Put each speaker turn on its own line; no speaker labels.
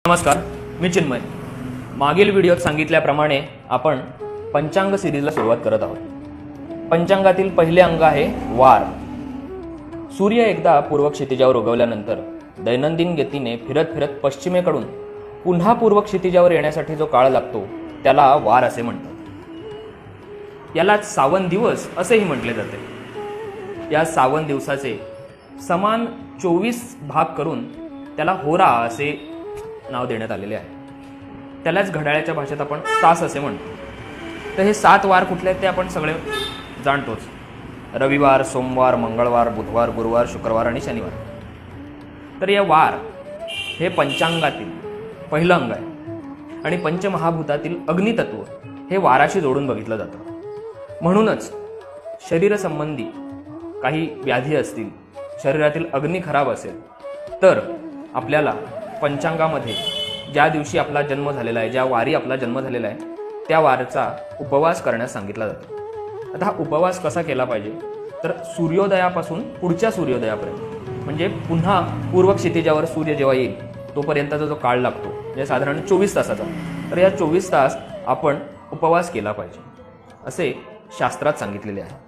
नमस्कार, मी चिन्मय. मागील व्हिडिओत सांगितल्याप्रमाणे आपण पंचांग सिरीजला सुरुवात करत आहोत. पंचांगातील पहिले अंग आहे वार. सूर्य एकदा पूर्व क्षितिजावर उगवल्यानंतर दैनंदिन गतीने फिरत फिरत पश्चिमेकडून पुन्हा पूर्व क्षितिजावर येण्यासाठी जो काळ लागतो त्याला वार असे म्हणतात. यालाच सावन दिवस असेही म्हटले जाते. या सावन दिवसाचे समान 24 भाग करून त्याला होरा असे नाव देण्यात आलेले आहे. त्यालाच घड्याळाच्या भाषेत आपण तास असे म्हणतो. तर हे 7 वार कुठले आहेत ते आपण सगळे जाणतोच. रविवार, सोमवार, मंगळवार, बुधवार, गुरुवार, शुक्रवार आणि शनिवार. तर या वार हे पंचांगातील पहिलं अंग आहे आणि पंचमहाभूतातील अग्नितत्व हे वाराशी जोडून बघितलं जातं. म्हणूनच शरीरसंबंधी काही व्याधी असतील, शरीरातील अग्नी खराब असेल तर आपल्याला पंचांगामध्ये ज्या दिवशी आपला जन्म झालेला आहे, ज्या वारी आपला जन्म झालेला आहे त्या वारचा उपवास करण्यास सांगितला जातो. आता हा उपवास कसा केला पाहिजे तर सूर्योदयापासून पुढच्या सूर्योदयापर्यंत, म्हणजे पुन्हा पूर्व क्षितिजावर सूर्य जेव्हा येईल तोपर्यंतचा जो काळ लागतो म्हणजे साधारण 24 तासाचा, तर या 24 तास आपण उपवास केला पाहिजे असे शास्त्रात सांगितलेले आहे.